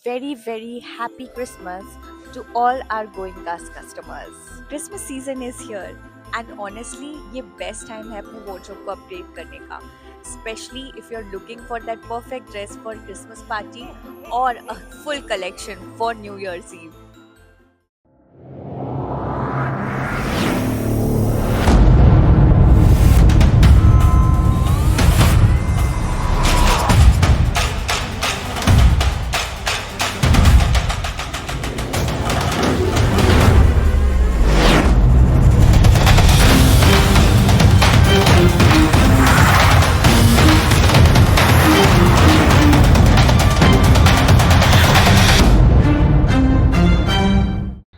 very happy Christmas to all our Going Gas customers. Christmas season is here and honestly ये best time है अपने wardrobe को update करने का. Especially if you're looking for that perfect dress for Christmas party or a full collection for New Year's Eve.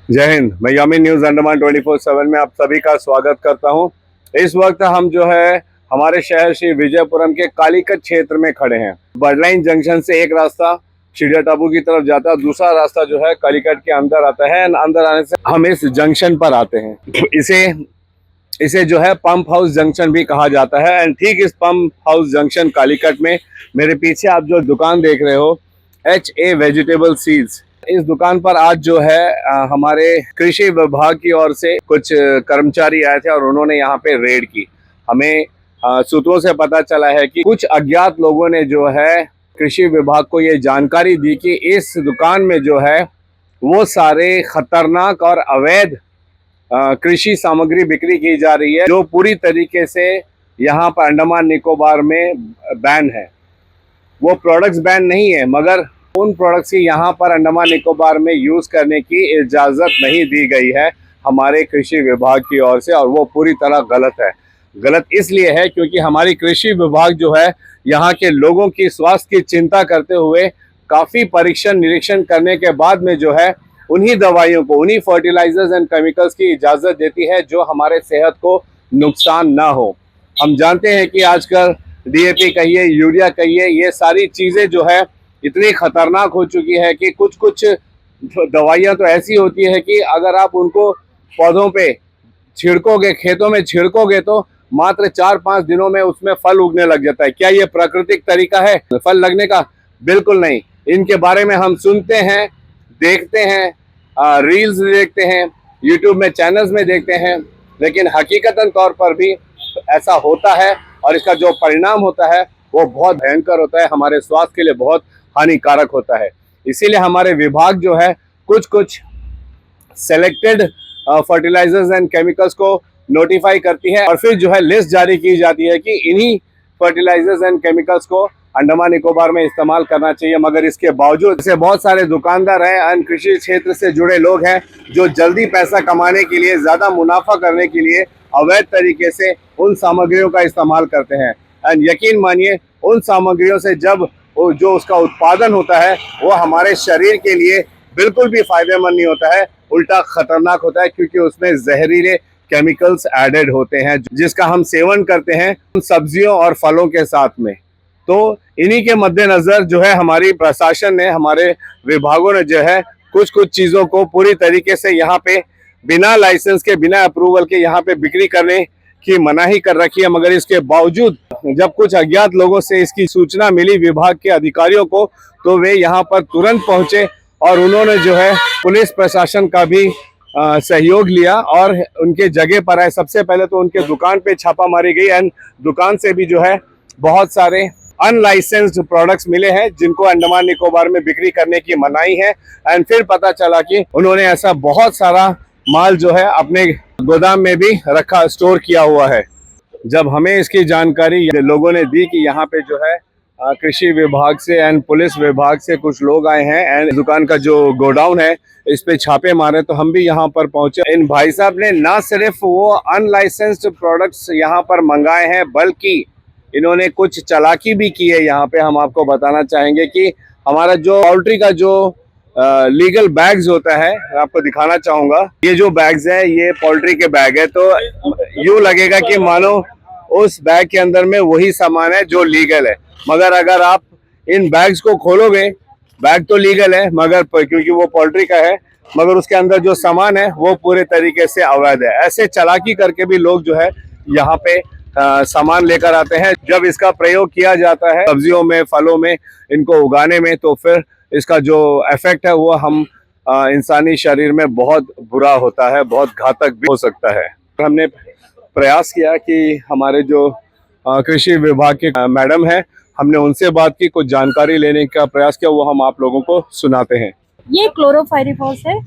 जय हिंद। मैं Yamin news Andaman 24/7 में आप सभी का स्वागत करता हूं। इस वक्त हम जो है हमारे शहर श्री विजयपुरम के कालीकट क्षेत्र में खड़े हैं। बडलाइन जंक्शन से एक रास्ता शिडिया टापू की तरफ जाता है, दूसरा रास्ता जो है कालीकट के अंदर आता है। अंदर आने से हम इस जंक्शन पर आते हैं। इसे जो है पंप हाउस जंक्शन भी कहा जाता है। एंड ठीक इस पंप हाउस जंक्शन कालीकट में मेरे पीछे आप जो दुकान देख रहे हो HA वेजिटेबल सीड्स, इस दुकान पर आज जो है हमारे कृषि विभाग की ओर से कुछ कर्मचारी आए थे और उन्होंने यहाँ पे रेड की। हमें सूत्रों से पता चला है कि कुछ अज्ञात लोगों ने जो है कृषि विभाग को ये जानकारी दी कि इस दुकान में जो है वो सारे खतरनाक और अवैध कृषि सामग्री बिक्री की जा रही है, जो पूरी तरीके से यहाँ पर अंडमान निकोबार में बैन है। वो प्रोडक्ट्स बैन नहीं है, मगर उन प्रोडक्ट्स की यहाँ पर अंडमान निकोबार में यूज़ करने की इजाज़त नहीं दी गई है हमारे कृषि विभाग की ओर से, और वो पूरी तरह गलत है। गलत इसलिए है क्योंकि हमारी कृषि विभाग जो है यहाँ के लोगों की स्वास्थ्य की चिंता करते हुए काफ़ी परीक्षण निरीक्षण करने के बाद में जो है उन्हीं दवाइयों को, उन्हीं फर्टिलाइजर्स एंड केमिकल्स की इजाज़त देती है जो हमारे सेहत को नुकसान ना हो। हम जानते हैं कि आजकल DAP कहिए, यूरिया कहिए, ये सारी चीज़ें जो है इतनी खतरनाक हो चुकी है कि कुछ दवाइयाँ तो ऐसी होती है कि अगर आप उनको पौधों पे छिड़कोगे, खेतों में छिड़कोगे, तो मात्र 4-5 दिनों में उसमें फल उगने लग जाता है। क्या ये प्राकृतिक तरीका है फल लगने का? बिल्कुल नहीं। इनके बारे में हम सुनते हैं, देखते हैं, रील्स देखते हैं, यूट्यूब में चैनल्स में देखते हैं, लेकिन हकीकतन तौर पर भी ऐसा होता है और इसका जो परिणाम होता है वो बहुत भयंकर होता है, हमारे स्वास्थ्य के लिए बहुत हानिकारक होता है। इसीलिए हमारे विभाग जो है कुछ सेलेक्टेड फर्टिलाइजर्स एंड केमिकल्स को नोटिफाई करती है और फिर जो है लिस्ट जारी की जाती है कि इन्हीं फर्टिलाइजर्स एंड केमिकल्स को अंडमान निकोबार में इस्तेमाल करना चाहिए। मगर इसके बावजूद ऐसे बहुत सारे दुकानदार हैं एंड कृषि क्षेत्र से जुड़े लोग हैं जो जल्दी पैसा कमाने के लिए, ज़्यादा मुनाफा करने के लिए अवैध तरीके से उन सामग्रियों का इस्तेमाल करते हैं। एंड यकीन मानिए, उन सामग्रियों से जब जो उसका उत्पादन होता है वो हमारे शरीर के लिए बिल्कुल भी फायदेमंद नहीं होता है, उल्टा खतरनाक होता है, क्योंकि उसमें जहरीले केमिकल्स एडेड होते हैं जिसका हम सेवन करते हैं उन सब्जियों और फलों के साथ में। तो इन्हीं के मद्देनजर जो है हमारी प्रशासन ने, हमारे विभागों ने जो है कुछ चीज़ों को पूरी तरीके से यहाँ पे बिना लाइसेंस के, बिना अप्रूवल के यहाँ पे बिक्री करने की मनाही कर रखी है। मगर इसके बावजूद जब कुछ अज्ञात लोगों से इसकी सूचना मिली विभाग के अधिकारियों को, तो वे यहाँ पर तुरंत पहुंचे और उन्होंने जो है पुलिस प्रशासन का भी सहयोग लिया और उनके जगह पर आए। सबसे पहले तो उनके दुकान पे छापा मारी गई एंड दुकान से भी जो है बहुत सारे अनलाइसेंस्ड प्रोडक्ट्स मिले हैं जिनको अंडमान निकोबार में बिक्री करने की मनाही है। एंड फिर पता चला कि उन्होंने ऐसा बहुत सारा माल जो है अपने गोदाम में भी रखा, स्टोर किया हुआ है। जब हमें इसकी जानकारी लोगों ने दी कि यहाँ पे जो है कृषि विभाग से एंड पुलिस विभाग से कुछ लोग आए हैं एंड दुकान का जो गोडाउन है इस पे छापे मारे, तो हम भी यहाँ पर पहुंचे। इन भाई साहब ने ना सिर्फ वो अनलाइसेंस्ड प्रोडक्ट्स यहाँ पर मंगाए हैं, बल्कि इन्होंने कुछ चालाकी भी की है। यहाँ पे हम आपको बताना चाहेंगे कि हमारा जो पोल्ट्री का जो लीगल बैग्स होता है, आपको दिखाना चाहूँगा। ये जो बैग्स है ये पोल्ट्री के बैग है, तो यूँ लगेगा कि मानो उस बैग के अंदर में वही सामान है जो लीगल है। मगर अगर आप इन बैग्स को खोलोगे, बैग तो लीगल है मगर क्योंकि वो पोल्ट्री का है, मगर उसके अंदर जो सामान है वो पूरे तरीके से अवैध है। ऐसे चालाकी करके भी लोग जो है यहाँ पे सामान लेकर आते हैं। जब इसका प्रयोग किया जाता है सब्जियों में, फलों में, इनको उगाने में, तो फिर इसका जो इफेक्ट है वो हम इंसानी शरीर में बहुत बुरा होता है, बहुत घातक भी हो सकता है। हमने प्रयास किया कि हमारे जो कृषि विभाग के मैडम है, हमने उनसे बात की, कुछ जानकारी लेने का प्रयास किया, वो हम आप लोगों को सुनाते हैं। ये क्लोरोफाइरिफॉस है,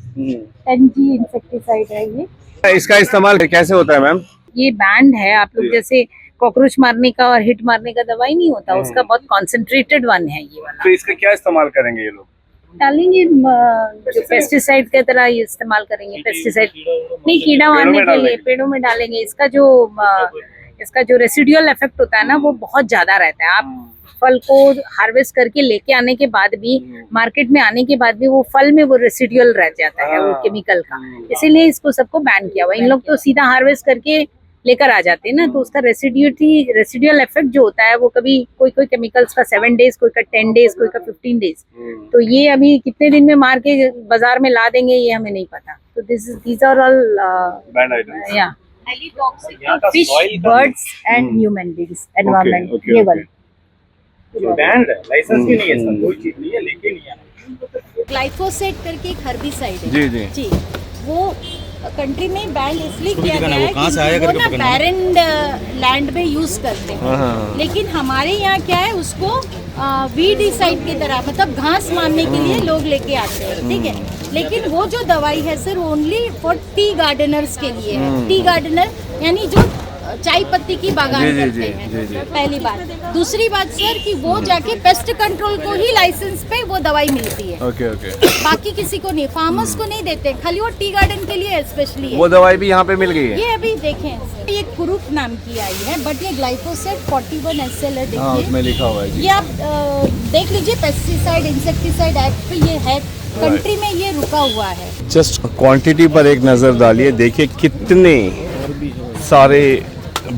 10G इंसेक्टिसाइड है ये। इसका इस्तेमाल कैसे होता है मैम? ये बैंड है, आप लोग जैसे कॉकरोच मारने का और हिट मारने का दवाई नहीं होता, उसका बहुत कॉन्सेंट्रेटेड वन है ये वाला। तो इसका क्या इस्तेमाल करेंगे ये लोग? डालेंगे जो पेस्टिसाइड की तरह ये इस्तेमाल करेंगे। पेस्टिसाइड नहीं, कीड़ा मारने के लिए पेड़ों में डालेंगे। इसका जो रेसिडुअल इफेक्ट होता है ना, वो बहुत ज्यादा रहता है। आप फल को हार्वेस्ट करके लेके आने के बाद भी, मार्केट में आने के बाद भी वो फल में वो रेसिडुअल रह जाता है, वो केमिकल का। इसीलिए इसको सबको बैन किया हुआ। इन लोग तो सीधा हार्वेस्ट करके लेकर आ जाते हैं ना, तो उसका रेसिडुअल इफेक्ट जो होता है वो कभी कोई केमिकल्स का 7 डेज, कोई का 10 डेज, कोई का 15 डेज। तो ये अभी कितने दिन में मार के बाजार में ला देंगे ये हमें नहीं पता। तो these are all banned items. या fish, birds and human beings, environment, ये वाला बैंड है, लाइसेंस भी नहीं है, इसका कोई चीज नहीं है, लेके नहीं आना। ग्लाइफोसेट करके एक हर्बिसाइड है जी जी जी, वो कंट्री में बैन इसलिए किया गया वो है कहाँ से कि आया वो करके ना पकड़ना। बैरन लैंड में यूज करते हैं। लेकिन हमारे यहाँ क्या है, उसको वीडिसाइड की तरह, मतलब घास मारने के लिए लोग लेके आते हैं, ठीक है। लेकिन वो जो दवाई है sir, only for T Gardner's के लिए है। टी गार्डनर यानी जो चाय पत्ती की बागान करते हैं, पहली बात। दूसरी बात सर कि वो जाके पेस्ट कंट्रोल को ही लाइसेंस पे वो दवाई मिलती है। Okay okay. बाकी किसी को नहीं, फार्मर्स को नहीं देते, खाली वो टी गार्डन के लिए स्पेशली है। वो दवाई भी यहाँ पे मिल गई है? ये अभी देखें, ये कुरुप नाम की आई है, बट ये ग्लाइफोसेट 41 SL है, हाँ, देखिए उसमें लिखा हुआ है जी। ये आप देख लीजिए, पेस्टिसाइड इंसेक्टिसाइड एक्ट पे ये है, कंट्री में ये रुका हुआ है। जस्ट क्वांटिटी पर एक नज़र डालिए, देखिए कितने सारे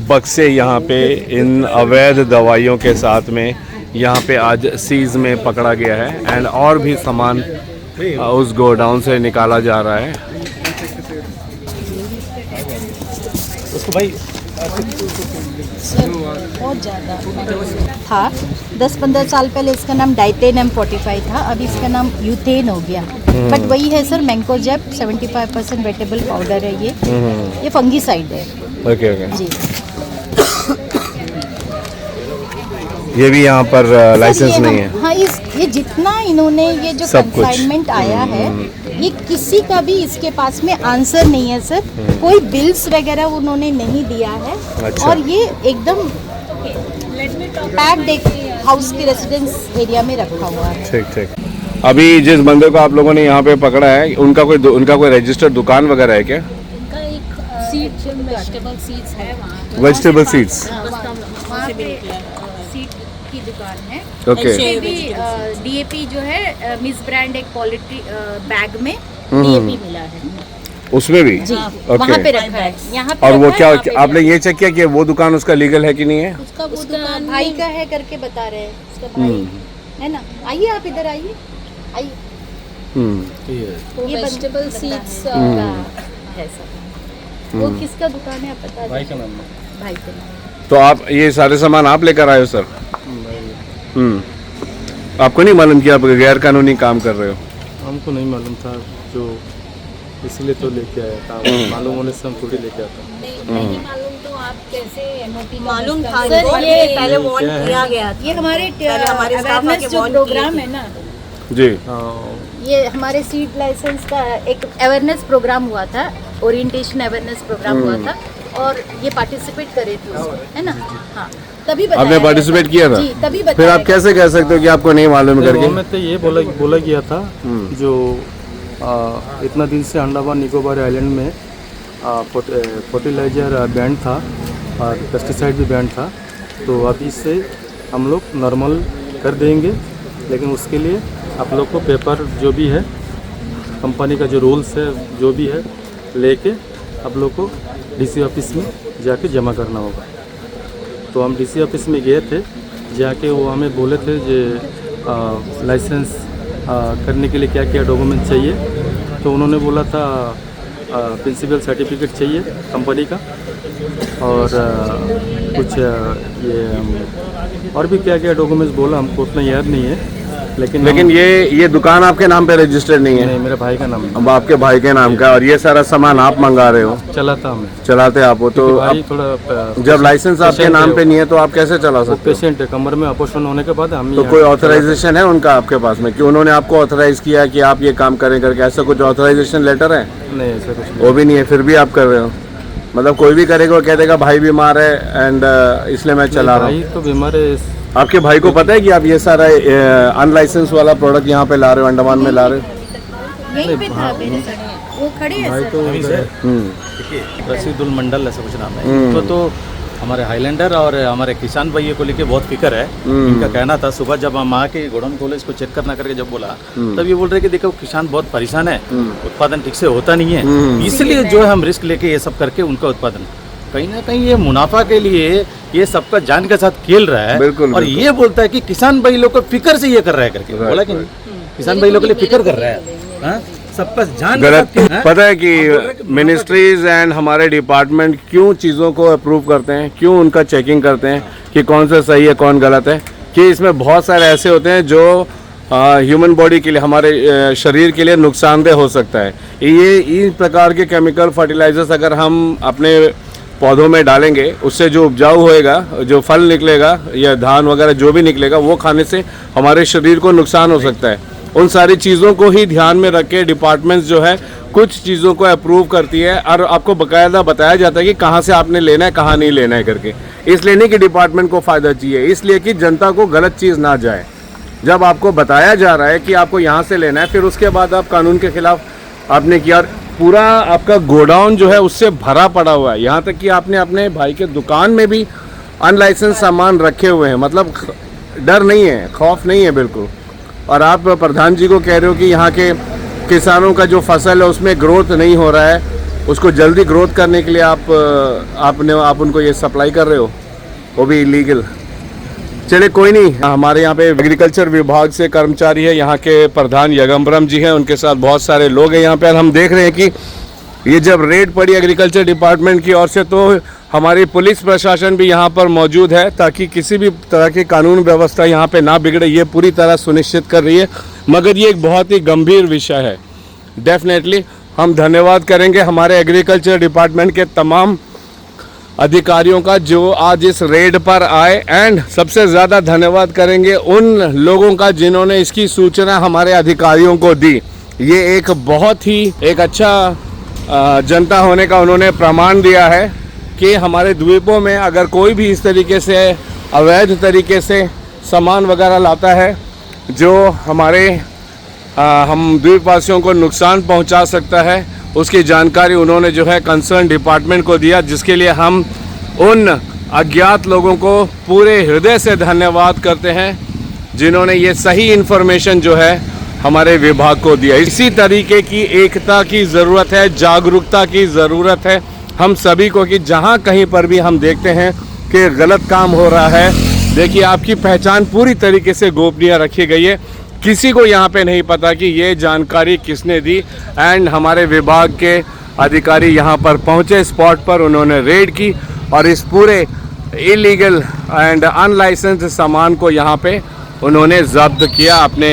बक्से यहाँ पे इन अवैध दवाइयों के साथ में यहाँ पे आज सीज में पकड़ा गया है। एंड और भी सामान उस गोडाउन से निकाला जा रहा है। उसको भाई बहुत ज़्यादा था। 10-15 साल पहले इसका नाम डाइटेन M45 था, अभी इसका नाम यूथेन हो गया। बट वही है सर, मैंकोजेब 75% वेटेबल पाउडर है ये फंगीसाइड है। ओके ओके जी, ये भी यहाँ पर लाइसेंस सर, नहीं है। हाँ, ये जितना इन्होंने ये जो सब कुछ। कंसाइनमेंट आया है, ये किसी का भी इसके पास में आंसर नहीं है सर। कोई बिल्स वगैरह उन्होंने नहीं दिया है। अच्छा। और ये एकदम पैक्ड एक हाउस के रेसिडेंस एरिया में रखा हुआ है। ठीक ठीक। अभी जिस बंदे को आप लोगों ने यहाँ पे पकड़ा है, उनका कोई रजिस्टर्ड दुकान वगैरह है क्या? वेजिटेबल सीड्स है वहाँ, वेजिटेबल सीड्स। वहाँ पे सीड की दुकान है। ओके। उसमें भी DAP जो है मिस ब्रांड एक पॉलिट्री बैग में DAP मिला है उसमें भी? जी, वहाँ पे रखा है, यहाँ पे और वो रखा क्या है, वहाँ पे आपने ये चेक किया कि वो दुकान उसका लीगल है कि नहीं है? उसका वो दुकान भाई का है करके बता रहे हैं, उसका भाई है ना। आइए आप इधर आइए, आइए। ये वेजिटेबल सीड्स का है सर। वो किसका दुकान है आप बता दीजिए। भाई का नाम है। भाई का नाम। तो आप ये सारे सामान आप लेकर आए हो सर? आपको नहीं मालूम कि आप गैर कानूनी काम कर रहे हो? हमको नहीं मालूम था, जो इसलिए तो लेके आया था। मालूम होने से हम थोड़ी लेके आता। नहीं मालूम तो आप कैसे MOT मालूम था सर, इनको, ये पहले वार्न किया गया था। ये हमारे हमारे स्टाफ अवेयरनेस आके जो warn प्रोग्राम किए है ना, जी। ये हमारे सीड लाइसेंस का एक अवेयरनेस प्रोग्राम हुआ था, ओरिएंटेशन अवेयरनेस प्रोग्राम हुआ था, और ये पार्टिसिपेट करे थे उसमें, है ना। हाँ, तभी बताया आपने गया पार्टिसिपेट था। किया था? जी, तभी फिर बताया आप कैसे कह सकते हो कि आपको नहीं मालूम करके? हमें तो ये बोला गया था, जो इतना दिन से अंडमान निकोबार आइलैंड में फर्टिलाइजर बैंड था और पेस्टिसाइड भी बैंड था। तो अभी से हम लोग नॉर्मल कर देंगे, लेकिन उसके लिए आप लोग को पेपर जो भी है, कंपनी का जो रूल्स है जो भी है, लेके आप लोग को DC ऑफिस में जाके जमा करना होगा। तो हम DC ऑफिस में गए थे, जाके वो हमें बोले थे जे लाइसेंस करने के लिए क्या क्या डॉक्यूमेंट चाहिए। तो उन्होंने बोला था प्रिंसिपल सर्टिफिकेट चाहिए कंपनी का, और कुछ ये और भी क्या क्या डॉक्यूमेंट्स बोला, हमको उतना याद नहीं है। लेकिन ये दुकान आपके नाम पे रजिस्टर्ड नहीं है? नहीं, मेरे भाई का नाम है। अब आपके भाई के नाम का, और ये सारा सामान आप मंगा रहे हो? चलाता हूँ मैं। चलाते आप हो तो भाई अब थोड़ा जब लाइसेंस आपके पेशेंट नाम है पे नहीं है तो आप कैसे चला वो सकते हो? पेशेंट है, कमर में ऑपरेशन होने के बाद हम तो कोई ऑथराइजेशन है उनका आपके पास में कि उन्होंने आपको ऑथराइज किया कि आप ये काम करें करके, ऐसा कुछ ऑथराइजेशन लेटर है? नहीं, ऐसा कुछ नहीं। वो भी नहीं है, फिर भी आप कर रहे हो? मतलब कोई भी करेगा वो कह देगा भाई बीमार है एंड इसलिए मैं चला रहा हूँ। भाई तो बीमार है। आपके भाई को पता है कि आप ये सारा अनलाइसेंस वाला प्रोडक्ट यहाँ पे ला रहे हो, अंडमान में ला रहे हो? यहीं पे था मेरे साथ, वो खड़े हैं भाई सर। तो रशीदुल मंडल ऐसा कुछ नाम है तो हमारे हाईलैंडर और हमारे किसान भाइयों को लेके बहुत फिक्र है। इनका कहना था सुबह जब हम आके गोडाउन खोले इसको चेक करना करके जब बोला तब ये बोल रहे कि देखो किसान बहुत परेशान है, उत्पादन ठीक से होता नहीं है, इसलिए जो है हम रिस्क लेके ये सब करके उनका उत्पादन कहीं ना कहीं ये मुनाफा के लिए ये सबका जान के साथ खेल रहा है। बिल्कुल, और बिल्कुल। ये बोलता है कि किसान भाई लोग को फिक्र से ये कर रहा है करके बोला कि किसान भाई लोग के लिए फिक्र कर रहा है, हाँ? सबका जान के गलत। साथ खेल- हाँ? पता है कि मिनिस्ट्रीज एंड हमारे डिपार्टमेंट क्यों चीज़ों को अप्रूव करते हैं, क्यों उनका चेकिंग करते हैं कि कौन सा सही है कौन गलत है, कि इसमें बहुत सारे ऐसे होते हैं जो ह्यूमन बॉडी के लिए, हमारे शरीर के लिए नुकसानदेह हो सकता है। ये इन प्रकार के केमिकल फर्टिलाइजर्स अगर हम अपने पौधों में डालेंगे उससे जो उपजाऊ होएगा, जो फल निकलेगा या धान वगैरह जो भी निकलेगा वो खाने से हमारे शरीर को नुकसान हो सकता है। उन सारी चीज़ों को ही ध्यान में रख के डिपार्टमेंट्स जो है कुछ चीज़ों को अप्रूव करती है और आपको बाकायदा बताया जाता है कि कहाँ से आपने लेना है कहाँ नहीं लेना है करके। इसलिए नहीं कि डिपार्टमेंट को फ़ायदा चाहिए, इसलिए कि जनता को गलत चीज़ ना जाए। जब आपको बताया जा रहा है कि आपको यहाँ से लेना है, फिर उसके बाद आप कानून के खिलाफ आपने किया, पूरा आपका गोडाउन जो है उससे भरा पड़ा हुआ है। यहाँ तक कि आपने अपने भाई के दुकान में भी अनलाइसेंस सामान रखे हुए हैं, मतलब डर नहीं है, खौफ नहीं है बिल्कुल। और आप प्रधान जी को कह रहे हो कि यहाँ के किसानों का जो फसल है उसमें ग्रोथ नहीं हो रहा है, उसको जल्दी ग्रोथ करने के लिए आप उनको ये सप्लाई कर रहे हो, वो भी इलीगल। चलिए कोई नहीं, हमारे यहाँ पे एग्रीकल्चर विभाग से कर्मचारी है, यहाँ के प्रधान यगम्बरम जी हैं, उनके साथ बहुत सारे लोग हैं यहाँ पे। और हम देख रहे हैं कि ये जब रेड पड़ी एग्रीकल्चर डिपार्टमेंट की ओर से तो हमारी पुलिस प्रशासन भी यहाँ पर मौजूद है ताकि किसी भी तरह की कानून व्यवस्था यहाँ पे ना बिगड़े, ये पूरी तरह सुनिश्चित कर रही है। मगर ये एक बहुत ही गंभीर विषय है। डेफिनेटली हम धन्यवाद करेंगे हमारे एग्रीकल्चर डिपार्टमेंट के तमाम अधिकारियों का जो आज इस रेड पर आए, एंड सबसे ज़्यादा धन्यवाद करेंगे उन लोगों का जिन्होंने इसकी सूचना हमारे अधिकारियों को दी। ये एक बहुत ही एक अच्छा जनता होने का उन्होंने प्रमाण दिया है कि हमारे द्वीपों में अगर कोई भी इस तरीके से अवैध तरीके से सामान वगैरह लाता है जो हमारे हम द्वीपवासियों को नुकसान पहुंचा सकता है, उसकी जानकारी उन्होंने जो है कंसर्न डिपार्टमेंट को दिया, जिसके लिए हम उन अज्ञात लोगों को पूरे हृदय से धन्यवाद करते हैं जिन्होंने ये सही इन्फॉर्मेशन जो है हमारे विभाग को दिया। इसी तरीके की एकता की ज़रूरत है, जागरूकता की ज़रूरत है हम सभी को कि जहाँ कहीं पर भी हम देखते हैं कि गलत काम हो रहा है, देखिए आपकी पहचान पूरी तरीके से गोपनीय रखी गई है, किसी को यहाँ पे नहीं पता कि ये जानकारी किसने दी। एंड हमारे विभाग के अधिकारी यहाँ पर पहुँचे स्पॉट पर, उन्होंने रेड की और इस पूरे इलीगल एंड अनलाइसेंस्ड सामान को यहाँ पे उन्होंने जब्त किया, अपने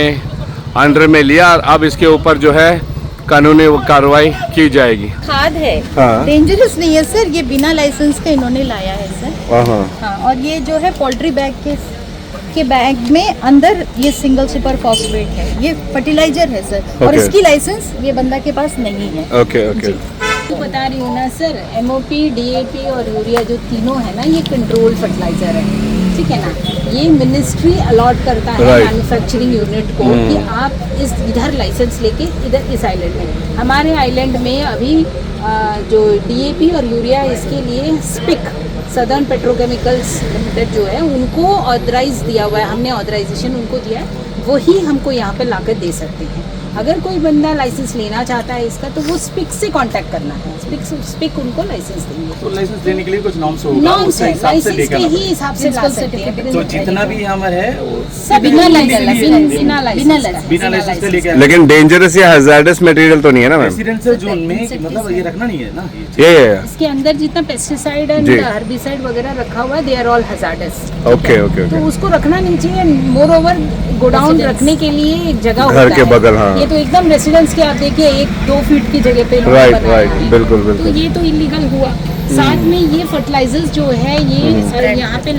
अंडर में लिया। और अब इसके ऊपर जो है कानूनी कार्रवाई की जाएगी। खाद है, हाँ। डेंजरस नहीं है सर, ये बिना लाइसेंस के इन्होंने लाया है सर। हाँ, और ये जो है पोल्ट्री बैग के बैग में अंदर ये सिंगल सुपर फॉस्फेट है, ये फर्टिलाइजर है सर। और इसकी लाइसेंस ये बंदा के पास नहीं है। Okay okay. तो बता रही हूँ ना सर, MOP, DAP और यूरिया जो तीनों है ना, ये कंट्रोल फर्टिलाइजर है, ठीक है ना। ये मिनिस्ट्री अलॉट करता है मैन्युफैक्चरिंग यूनिट को कि आप इधर लाइसेंस लेके इधर इस आइलैंड में, हमारे आइलैंड में अभी जो DAP और यूरिया इसके लिए स्पिक सदर्न पेट्रोकेमिकल्स लिमिटेड जो है उनको ऑथराइज दिया हुआ है, हमने ऑथराइजेशन उनको दिया है, वही हमको यहाँ पे लाकर दे सकते हैं। अगर कोई बंदा लाइसेंस लेना चाहता है इसका तो वो स्पिक से कांटेक्ट करना है। स्पिक उनको लाइसेंस देंगे। तो लाइसेंस देने के लिए कुछ नॉर्म्स होगा, नॉर्म्स उसके है, हिसाब से लाइसेंस लेकर के आना ही पड़ेगा। हिसाब से ला सकते हैं। तो जितना भी हमारे है वो बिना लाइसेंस बिना लाइसेंस के लेके लेकिन डेंजरस या हजार्डस मटेरियल तो नहीं है ना मैम? रेसिडेंशियल जोन में मतलब ये रखना नहीं है ना ये इसके अंदर जितना पेस्टिसाइड एंड जी। हर्बिसाइड वगैरह रखा हुआ है, they are all hazards. Okay okay तो ओके। उसको रखना नहीं चाहिए। मोर ओवर गोडाउन रखने के लिए एक जगह घर होता के है। बगल, हाँ। ये तो एकदम रेसिडेंस के, आप देखिए 1-2 फीट की जगह पे इन्होंने राइट बनाया राइट, है। बिल्कुल तो बिल्कुल। ये तो इलीगल हुआ। साथ में ये फर्टिलाइजर्स जो है ये यहाँ पे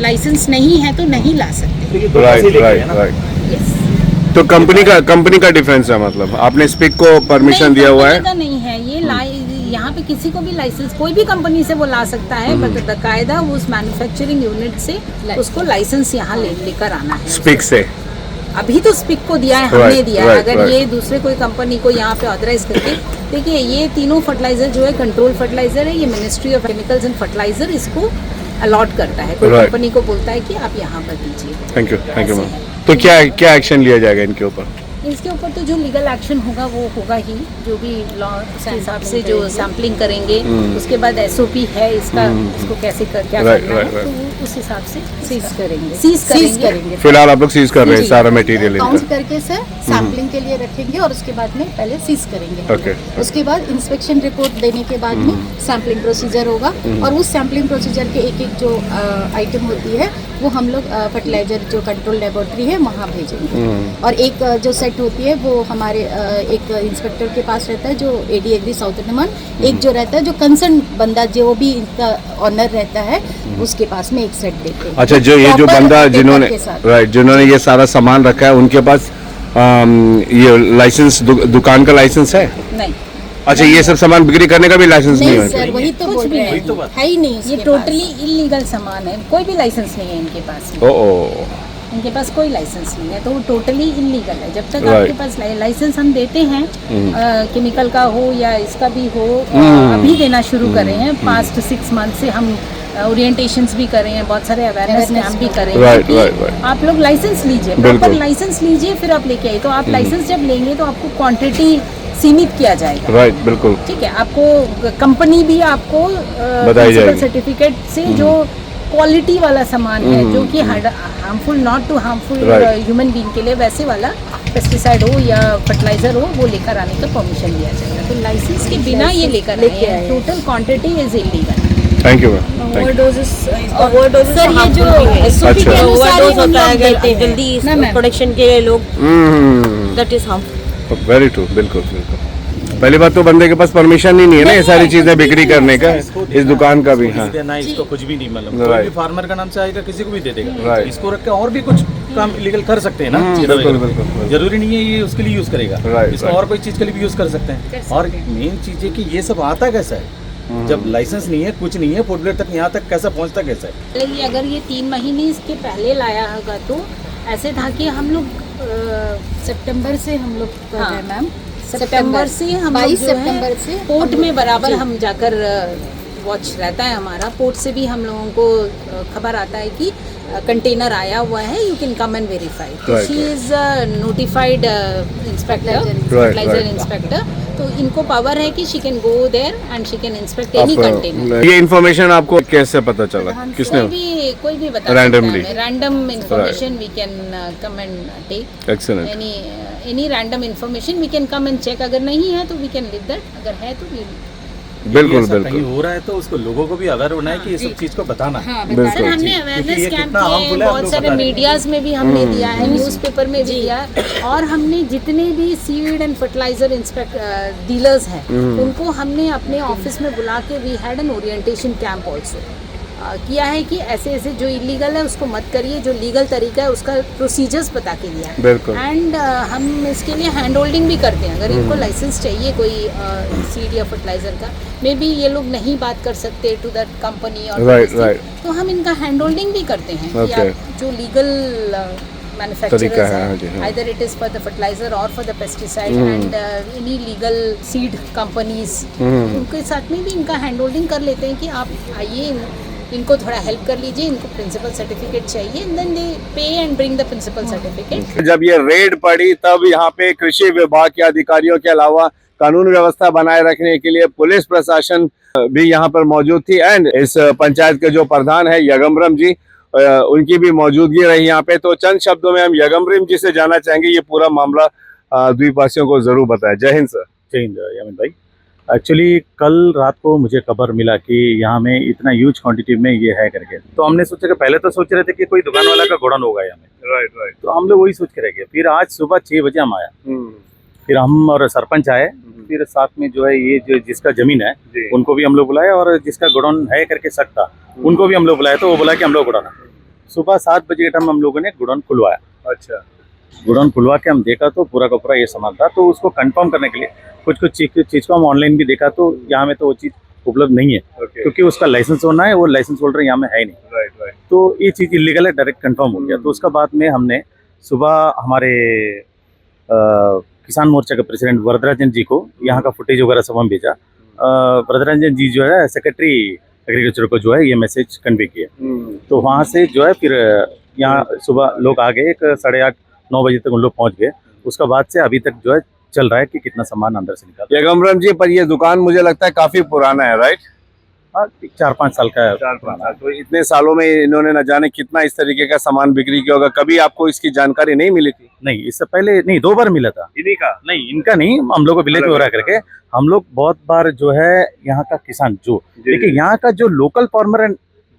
लाइसेंस नहीं है तो नहीं ला सकते। Right right right. तो कंपनी का डिफरेंस है, मतलब आपने स्पिक को परमिशन नहीं, दिया हुआ है? कंपनी का नहीं है ये। यहाँ पे किसी को भी लाइसेंस, कोई भी कंपनी से वो ला सकता है, बट बाकायदा वो उस मैन्युफैक्चरिंग यूनिट से उसको लाइसेंस यहाँ लेकर आना है। स्पिक से? अभी तो स्पिक को दिया है, हमने Right, दिया है। right, अगर right. ये दूसरे कोई कंपनी को यहाँ पे ऑथराइज करके, देखिए ये तीनों फर्टिलाइजर जो है कंट्रोल फर्टिलाइजर है, ये ministry of chemicals and fertiliser इसको अलॉट करता है। कोई Right. कंपनी को बोलता है कि आप यहाँ पर दीजिए। थैंक यू ऐसे मैम। है। तो क्या एक्शन लिया जाएगा इनके ऊपर? इसके ऊपर तो जो लीगल एक्शन होगा वो होगा ही, जो भी लॉ के हिसाब से जो सैम्पलिंग करेंगे, उसके बाद एसओपी है इसका, इसको कैसे क्या Right, करना right, है, right. तो वो उस हिसाब से सीज करेंगे। फिलहाल आप लोग सीज कर रहे हैं सारा मटेरियल काउंट इनका? करके सर सैम्पलिंग के लिए रखेंगे और उसके बाद में पहले सीज करेंगे। Okay, उसके बाद इंस्पेक्शन रिपोर्ट देने के बाद में सैम्पलिंग प्रोसीजर होगा और उस सैम्पलिंग प्रोसीजर के एक जो आइटम होती है वो हम लोग फर्टिलाइजर जो कंट्रोल लेबोरेटरी है वहाँ भेजेंगे। और एक जो सेट होती है वो हमारे एक इंस्पेक्टर के पास रहता है जो एडी एग्री साउथ अंडमान, एक जो रहता है जो कंसर्न बंदा जो भी इनका ऑनर रहता है उसके पास में एक सेट देते हैं। अच्छा, जो ये जो Proper बंदा paper जिन्होंने के साथ। जिन्होंने ये सारा सामान रखा है उनके पास ये लाइसेंस दुकान का लाइसेंस है? नहीं, अच्छा, ये सब सामान बिक्री करने का भी लाइसेंस नहीं नहीं है? सर, वही तो कुछ बोल भी रहे नहीं। हैं, है ही नहीं ये इसके टोटली इलीगल सामान है, कोई भी लाइसेंस नहीं है इनके पास में। ओ इनके पास कोई लाइसेंस नहीं है, तो वो टोटली इलीगल है। जब तक Right. आपके पास लाइसेंस हम देते हैं, केमिकल का हो या इसका भी हो, अभी देना शुरू कर रहे हैं। पास्ट 6 मंथ से हम ओरिएंटेशंस भी कर रहे हैं, बहुत सारे अवेयरनेस कैंप भी कर रहे हैं Right, कि right, right. आप लोग लाइसेंस लीजिए, बिल्कुल। प्रॉपर लाइसेंस लीजिए, फिर आप लेके आइए। तो आप लाइसेंस जब लेंगे तो आपको क्वांटिटी सीमित किया जाएगा। राइट, बिल्कुल। ठीक है, आपको कंपनी भी आपको बताई जाएगी। सर्टिफिकेट से जो क्वालिटी वाला सामान है, जो कि harmful, not too harmful Right. Human being के लिए, वैसे वाला पेस्टिसाइड हो या फर्टिलाइजर हो, वो लेकर आने का परमिशन दिया जाएगा। तो लाइसेंस के बिना ये लेकर आए हैं। Total quantity is illegal. Thank you ma'am. Sir ये जो SOP के अच्छा। अनुसार ही हम होता है लोग देते हैं। जल्दी ना मैम। प्रोडक्शन के लिए लोग that is harmful. Very true, बिल्कुल बिल्कुल। पहली बात तो बंदे के पास परमिशन ही नहीं है ना ये सारी चीजें बिक्री करने का, इस दुकान का भी। हाँ, ना इसको कुछ भी नहीं, मतलब Right. कोई भी फार्मर का नाम से आएगा किसी को भी दे देगा। Right. इसको रख के और भी कुछ काम इलीगल कर सकते हैं ना। बिल्कुल बिल्कुल। जरूरी नहीं है ये उसके लिए यूज करेगा, Right, इसको right. और कोई चीज के लिए भी यूज कर सकते हैं। और मेन चीज है कि ये सब आता कैसा है, जब लाइसेंस नहीं है, कुछ नहीं है, फुटवेयर तक यहाँ तक कैसा पहुँचता कैसा है। लेकिन अगर ये 3 महीने इसके पहले लाया होगा तो ऐसे था कि हम लोग सितंबर से हम लोग कर रहे हैं मैम। सितंबर से हम 22 लोग जो है सितंबर से पोर्ट हम में लोग- बराबर जी। हम जाकर वॉच रहता है हमारा। पोर्ट से भी हम लोगों को खबर आता है कि कंटेनर आया हुआ है, you can come and verify. तो Right, she is notified inspector, Right, fertiliser right. Inspector. तो इनको पावर है कि she can go there and she can inspect any container. ये इन्फॉर्मेशन आपको कैसे पता चला? किसने? कोई भी बता Randomly. Random information we can come and take excellent. Any random information we can come and check. अगर नहीं है तो वी कैन लीव दैट, अगर है तो बिल्कुल ये सब कहीं बिल्कुल हो रहा है तो उसको लोगों को भी अवेयर होना है कि ये सब चीज को बताना है। बिल्कुल। सर हमने क्योंकि अवेयरनेस ये कैंप कितना किए harmful हैं, है, आप बहुत लोग सारे बता रहे हैं। मीडियाज में भी हमने दिया है, न्यूज़पेपर में भी दिया है, और हमने जितने भी सीड एंड फर्टिलाइजर डीलर्स हैं उनको हमने अपने ऑफिस में बुला के we had an orientation camp also किया है कि ऐसे ऐसे जो इलीगल है उसको मत करिए, जो लीगल तरीका है उसका प्रोसीजर्स बता के दिया है। बिल्कुल। एंड हम इसके लिए हैंड होल्डिंग भी करते हैं। अगर इनको लाइसेंस चाहिए कोई सीड या फर्टिलाइजर का, मे बी ये लोग नहीं बात कर सकते टू दैट कंपनी और Right, right. तो हम इनका हैंड होल्डिंग भी करते हैं कि Okay. आप जो लीगल मैन्युफैक्चरर्स तरीका है, हाँ जी, हाँ। हैं, either it is for the fertiliser और for the pesticide and any legal seed companies, उनके साथ में भी इनका हैंड होल्डिंग कर लेते हैं कि आप आइए, इनको थोड़ा हेल्प कर लीजिए, इनको प्रिंसिपल सर्टिफिकेट चाहिए, and then they pay and bring the principal certificate. जब ये रेड पड़ी तब यहाँ पे कृषि विभाग के अधिकारियों के अलावा कानून व्यवस्था बनाए रखने के लिए पुलिस प्रशासन भी यहाँ पर मौजूद थी। एंड इस पंचायत के जो प्रधान है यगम्बरम जी, उनकी भी मौजूदगी रही यहाँ पे। तो चंद शब्दों में हम यगम्बरम जी से जानना चाहेंगे ये पूरा मामला द्वीपवासियों को जरूर बताएं। जय हिंद सर। जय हिंद यामिन भाई। एक्चुअली कल रात को मुझे खबर मिला कि यहाँ में इतना ह्यूज क्वांटिटी में ये है करके, तो हमने सोचा कि पहले तो सोच रहे थे कि कोई दुकान वाला का गोडाउन होगा यहाँ में। राइट। तो हम लोग वही सोच के रह गए। फिर आज सुबह 6 बजे हम आया, फिर हम और सरपंच आए, फिर साथ में जो है ये जो जिसका जमीन है उनको भी हम लोग बुलाए, और जिसका गोडाउन है करके शक था उनको भी हम लोग बुलाए। तो वो बोला कि हम लोग गोडाउन है। सुबह 7 बजे के टाइम हम लोगों ने गोडाउन खुलवाया। अच्छा। गोडाउन खुलवा के हम देखा तो पूरा का पूरा ये सामान था। तो उसको कंफर्म करने के लिए कुछ चीज़ को हम ऑनलाइन भी देखा, तो यहाँ में तो वो चीज़ उपलब्ध नहीं है। क्योंकि उसका लाइसेंस होना है, वो लाइसेंस होल्डर यहाँ में है नहीं। राइट। तो ये चीज़ इलीगल है, डायरेक्ट कंफर्म हो गया। तो उसका बाद में हमने सुबह हमारे किसान मोर्चा के प्रेसिडेंट वरदराजन जी को यहाँ का फुटेज वगैरह सब हम भेजा। वरदराजन जी जो है सेक्रेटरी एग्रीकल्चर को जो है ये मैसेज कन्वे किया। तो वहाँ से जो है फिर यहाँ सुबह लोग आ गए, 8:30-9 बजे तक उन लोग पहुँच गए। उसका बाद से अभी तक जो है चल रहा है कि कितना सामान अंदर से निकाल। यगम्बरम जी, पर ये दुकान मुझे लगता है काफी पुराना है, राइट? हाँ, 4-5 साल का है। 4-5 साल। तो इतने सालों में इन्होंने न जाने कितना इस तरीके का सामान बिक्री किया होगा। कभी आपको इसकी जानकारी नहीं मिली थी? नहीं, इससे पहले नहीं, 2 बार मिला था। इन्हीं का? नहीं, इनका नहीं, हम लोग को विलेज में हो रहा करके हम लोग बहुत बार जो है यहाँ का किसान जो देखिए यहाँ का जो लोकल फार्मर है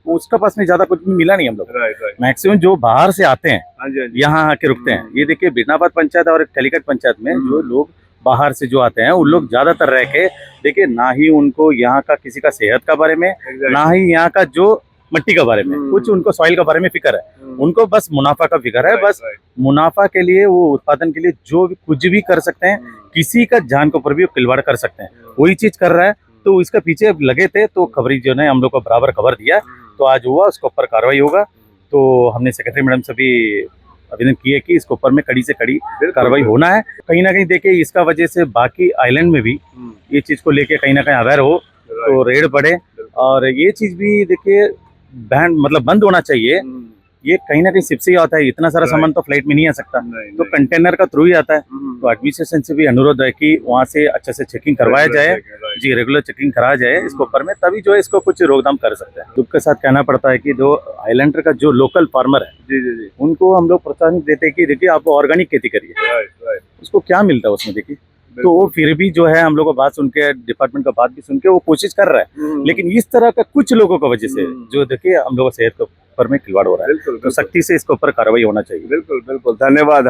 उसका पास में ज्यादा कुछ भी मिला नहीं हम लोग। राइट। मैक्सिमम जो बाहर से आते हैं यहाँ आके रुकते हैं। ये देखिए बिरनाबाद पंचायत और कालीकट पंचायत में जो लोग बाहर से जो आते हैं उन लोग ज्यादातर रह के देखिए, ना ही उनको यहाँ का किसी का सेहत का बारे में, ना ही यहाँ का जो मिट्टी का बारे में, कुछ उनको सॉइल का बारे में फिक्र है। उनको बस मुनाफा का फिक्र है। बस मुनाफा के लिए वो उत्पादन के लिए जो कुछ भी कर सकते हैं, किसी का जान के ऊपर भी खिलवाड़ कर सकते हैं, वही चीज कर रहा है। तो इसके पीछे लगे थे, तो खबरी जो ने हम लोग को बराबर खबर दिया। तो आज हुआ, उसके ऊपर कार्रवाई होगा। तो हमने सेक्रेटरी मैडम से भी आवेदन किए कि इसके ऊपर में कड़ी से कड़ी कार्रवाई होना है। कहीं ना कहीं देखिए इसका वजह से बाकी आइलैंड में भी ये चीज को लेके कहीं ना कहीं अवेयर हो, तो रेड पड़े। और ये चीज भी देखिए बैन मतलब बंद होना चाहिए। ये कहीं ना कहीं शिप से ही आता है, इतना सारा सामान तो फ्लाइट में नहीं आ सकता, तो कंटेनर का थ्रू ही आता है। तो एडमिनिस्ट्रेशन से भी अनुरोध है कि वहाँ से अच्छे से चेकिंग करवाया जाए जी, रेगुलर चेकिंग कराया जाए इसके ऊपर में, तभी जो है इसको कुछ रोकथाम कर सकते हैं। दुख के साथ कहना पड़ता है कि जो आइलैंडर का जो लोकल फार्मर है जी, उनको हम लोग प्रोत्साहन देते हैं कि देखिए आप ऑर्गेनिक खेती करिए। उसको क्या मिलता है उसमें देखिए, तो वो फिर भी जो है हम लोग को बात सुन के, डिपार्टमेंट का बात भी सुन के वो कोशिश कर रहा है। लेकिन इस तरह का कुछ लोगों की वजह से जो देखिए हम लोगों सेहत के ऊपर में खिलवाड़ हो रहा है, तो सख्ती से इसके ऊपर कार्रवाई होना चाहिए। बिल्कुल। धन्यवाद।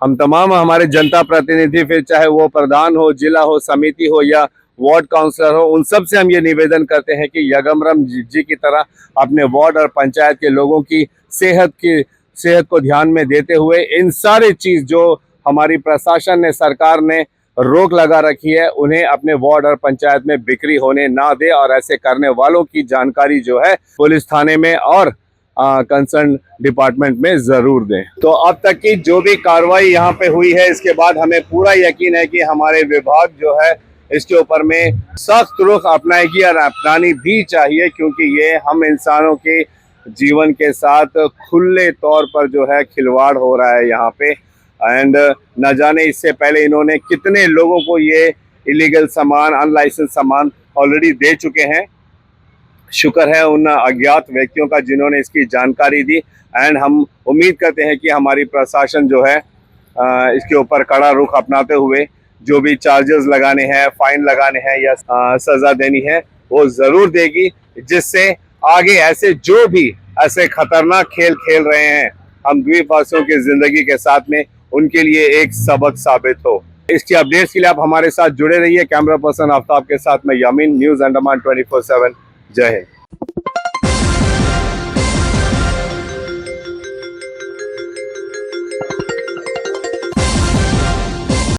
हम तमाम जनता प्रतिनिधि, फिर चाहे वो प्रधान हो, जिला हो, समिति हो या वार्ड काउंसलर हो, उन सब से हम ये निवेदन करते हैं कि यगम्बरम जी की तरह अपने वार्ड और पंचायत के लोगों की सेहत को ध्यान में देते हुए इन सारे चीज जो हमारी प्रशासन ने, सरकार ने रोक लगा रखी है, उन्हें अपने वार्ड और पंचायत में बिक्री होने ना दे, और ऐसे करने वालों की जानकारी जो है पुलिस थाने में और कंसर्न डिपार्टमेंट में जरूर दें। तो अब तक की जो भी कार्रवाई यहाँ पे हुई है, इसके बाद हमें पूरा यकीन है कि हमारे विभाग जो है इसके ऊपर में सख्त रुख अपनाएगी और अपनानी भी चाहिए, क्योंकि ये हम इंसानों के जीवन के साथ खुले तौर पर जो है खिलवाड़ हो रहा है यहाँ पे। एंड न जाने इससे पहले इन्होंने कितने लोगों को ये इलीगल सामान, अनलाइसेंस सामान ऑलरेडी दे चुके हैं। शुक्र है उन अज्ञात व्यक्तियों का जिन्होंने इसकी जानकारी दी। एंड हम उम्मीद करते हैं कि हमारी प्रशासन जो है इसके ऊपर कड़ा रुख अपनाते हुए जो भी चार्जेस लगाने हैं, फाइन लगाने हैं या सजा देनी है, वो जरूर देगी, जिससे आगे ऐसे जो भी ऐसे खतरनाक खेल खेल रहे हैं हम द्वीपवासियों की जिंदगी के साथ में, उनके लिए एक सबक साबित हो। इसकी अपडेट्स के लिए आप हमारे साथ जुड़े रहिए। कैमरा पर्सन आफ्ताब के साथ मैं यामीन, न्यूज़ अंडमान 24/7। जय हिंद।